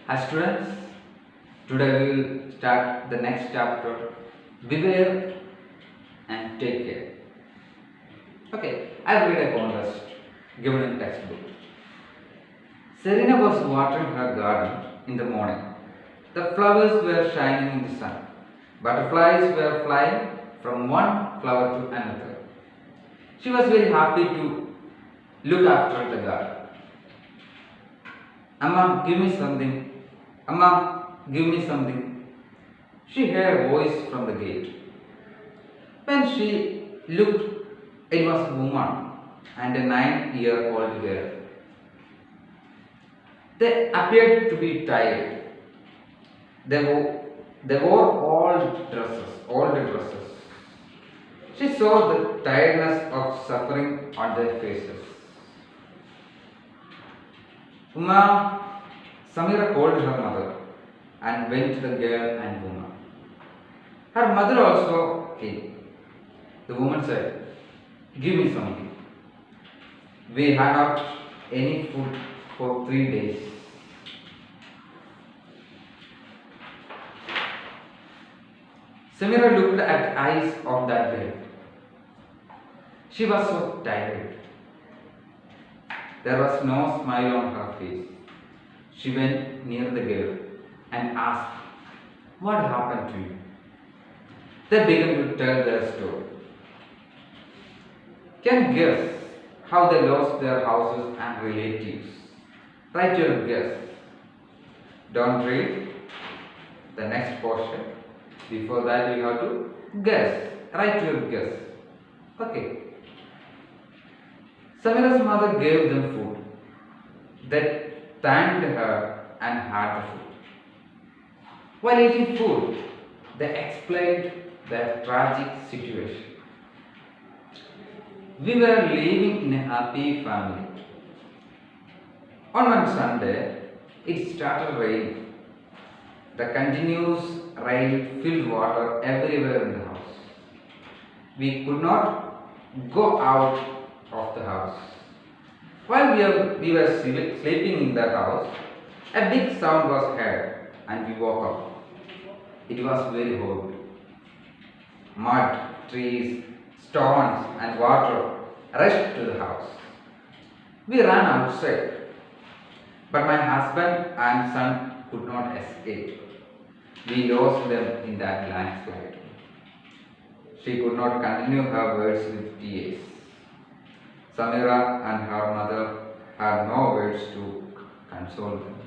Hi students, today we will start the next chapter. Beware and take care. Okay, I will read a contrast given in textbook. Serena was watering her garden in the morning. The flowers were shining in the sun. Butterflies were flying from one flower to another. She was very happy to look after the garden. Amma, give me something. Amma, give me something. She heard a voice from the gate. When she looked, it was a woman and a 9-year-old girl. They appeared to be tired. They wore old dresses. She saw the tiredness of suffering on their faces. Uma, Samira called her mother and went to the girl and woman. Her mother also came. The woman said, "Give me something. We had not any food for 3 days." Samira looked at the eyes of that girl. She was so tired. There was no smile on her face. She went near the girl and asked, "What happened to you?" They began to tell their story. Can you guess how they lost their houses and relatives? Write your guess. Don't read the next portion. Before that, you have to guess. Write your guess. Okay. Samira's mother gave them food. They thanked her and had the food. While eating food, they explained their tragic situation. We were living in a happy family. On one Sunday, it started raining. The continuous rain filled water everywhere in the house. We could not go out of the house. While we were sleeping in the house, a big sound was heard and we woke up. It was very hot. Mud, trees, stones and water rushed to the house. We ran outside, but my husband and son could not escape. We lost them in that landslide. She could not continue her words with tears. Samira and her mother had no words to console them.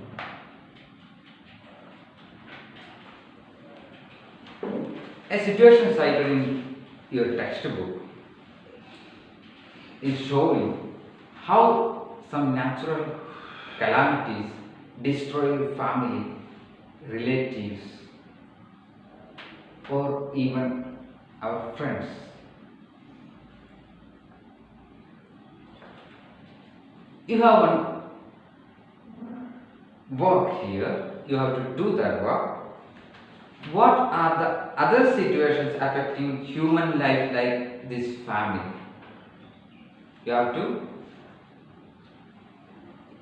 A situation cited in your textbook is showing how some natural calamities destroy family, relatives, or even our friends. You have one work here, you have to do that work. What are the other situations affecting human life like this family? You have to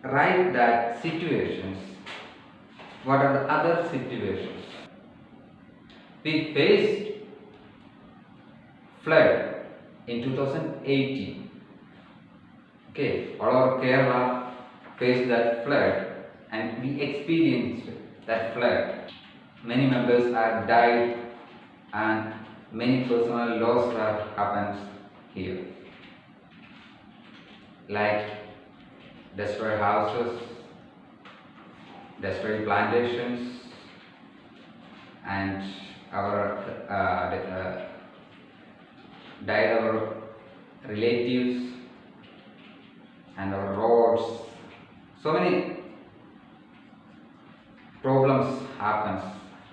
write that situations. What are the other situations? We faced flood in 2018. Okay, all over Kerala faced that flood and we experienced that flood. Many members have died and many personal loss have happened here. Like destroyed houses, destroyed plantations, and our died our relatives and our roads. So many problems happens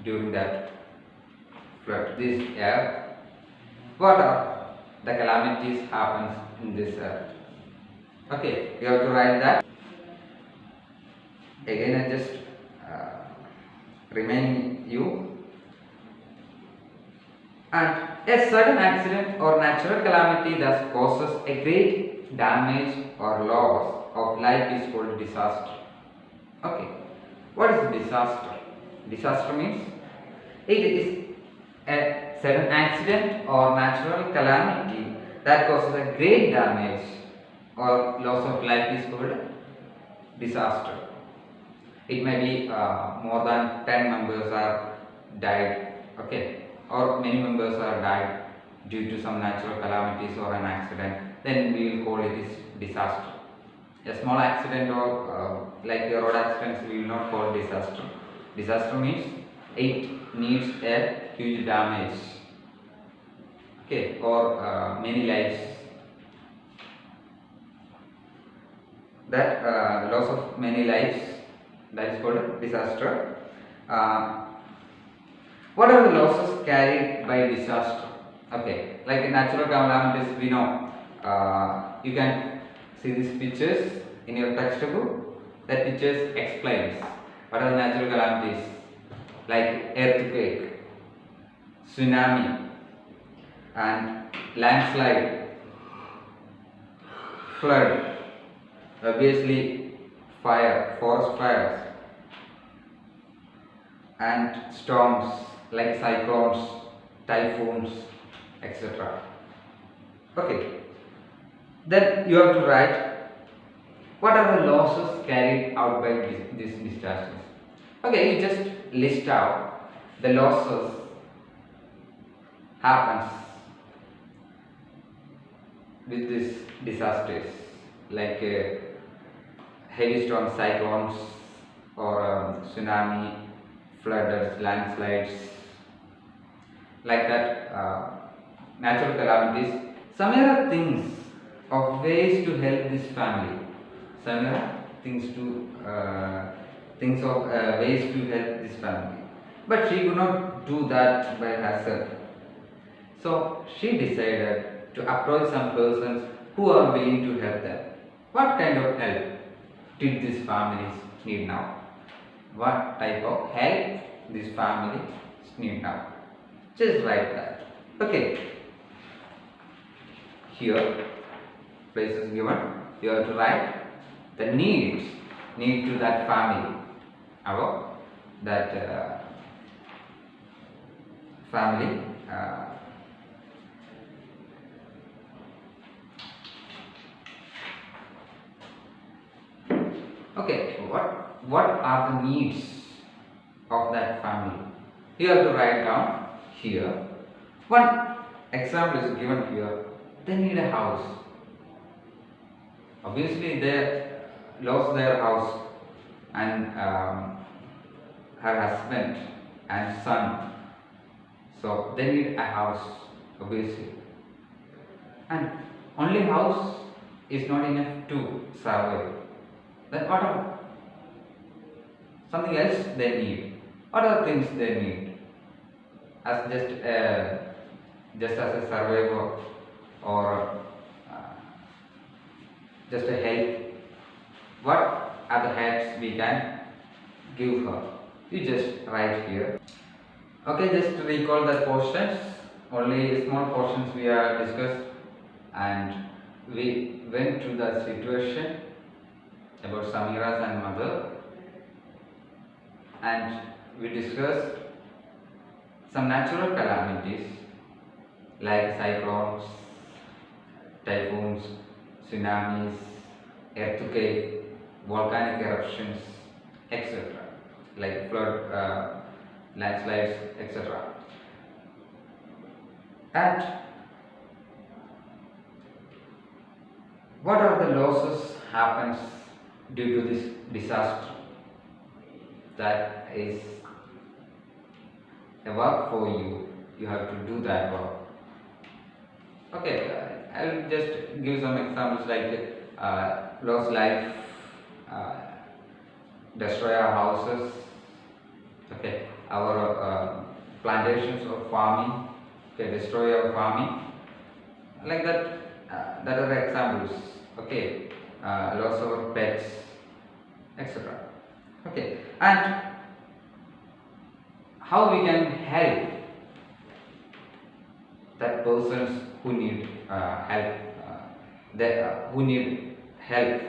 during that flood. This year, what are the calamities happens in this earth? Okay, you have to write that. Again, I just remind you. And a sudden accident or natural calamity that causes a great damage or loss of life is called disaster. Okay. What is disaster? Disaster means it is a sudden accident or natural calamity that causes a great damage or loss of life is called disaster. It may be more than 10 members are died, okay, or many members are died due to some natural calamities or an accident, then we will call it is disaster. A small accident or like a road accidents we will not call disaster. Disaster means it needs a huge damage, okay, or many lives. That loss of many lives, that is called disaster. What are the losses carried by disaster? Okay, like natural calamities, we know. You can see these pictures in your textbook. That pictures explains what are the natural calamities like earthquake, tsunami, and landslide, flood, obviously fire, forest fires, and storms like cyclones, typhoons, etc. Okay, then you have to write what are the losses carried out by these disasters. Okay, you just list out the losses happens with these disasters like heavy storms, cyclones, or tsunami, floods, landslides, like that, natural calamities. Some are things of ways to help this family. Some are things of ways to help this family. But she could not do that by herself. So she decided to approach some persons who are willing to help them. What kind of help did these families need now? What type of help these families need now? Just write that. Okay. Here, place is given. You have to write the need to that family. About that family. Okay, what are the needs of that family? You have to write down here. One example is given here. They need a house. Obviously, they lost their house, and her husband and son. So they need a house, obviously. And only house is not enough to survive. Then what are something else they need? What are things they need? As just as a survivor or just a help. What are the helps we can give her? You just write here. Okay, just to recall the portions. Only small portions we are discussed, and we went through the situation about Samira's and mother, and we discussed some natural calamities like cyclones, typhoons, tsunamis, earthquake, volcanic eruptions, etc. like flood, landslides, etc. And what are the losses happens due to this disaster? That is a work for you. You have to do that work. Okay, I will just give some examples like lost life, destroy our houses, okay, our plantations or farming, okay, destroy our farming, like that. That are the examples. Okay, loss of our pets, etc. Okay, and how we can help that persons who need help, who need help,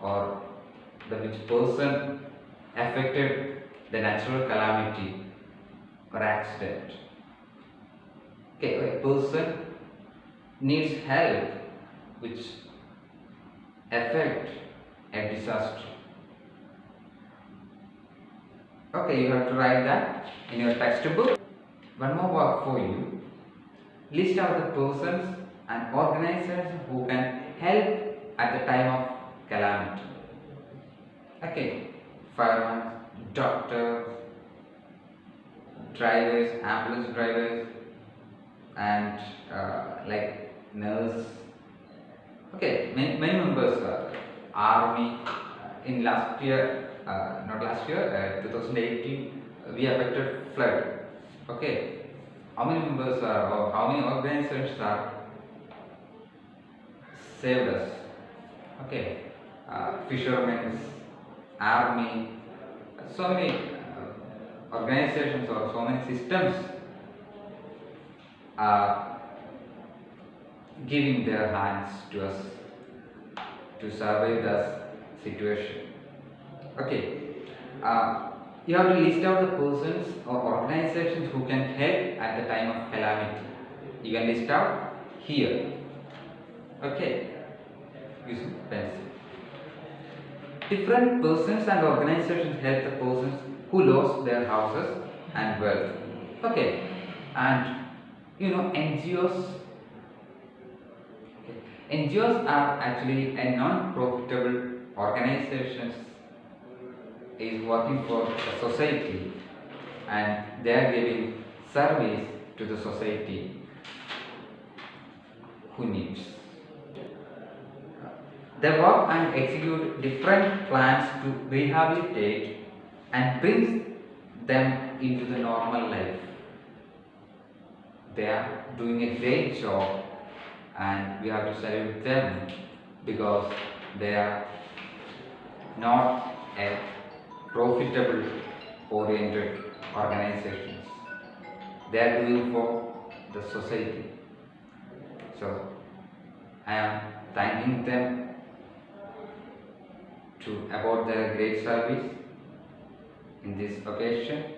or the which person affected the natural calamity or accident. Okay, a person needs help which affect a disaster. Okay, you have to write that in your textbook. One more work for you. List out the persons and organizations who can help at the time of calamity. Okay, firemen, doctors, drivers, ambulance drivers, and like nurse. Okay, many members army. In last year, not last year, 2018, we affected flood. Okay, how many members are, or how many organizations are saved us? Okay, fishermen, army, so many organizations or so many systems are giving their hands to us to survive the situation. Okay, you have to list out the persons or organizations who can help at the time of calamity. You can list out here. Okay, use pencil. Different persons and organizations help the persons who lost their houses and wealth. Okay, and NGOs. Okay. NGOs are actually a non-profitable organizations is working for the society, and they are giving service to the society who needs. They work and execute different plans to rehabilitate and bring them into the normal life. They are doing a great job, and we have to salute them because they are not a profitable oriented organizations. They are doing for the society. So I am thanking them about their great service in this occasion.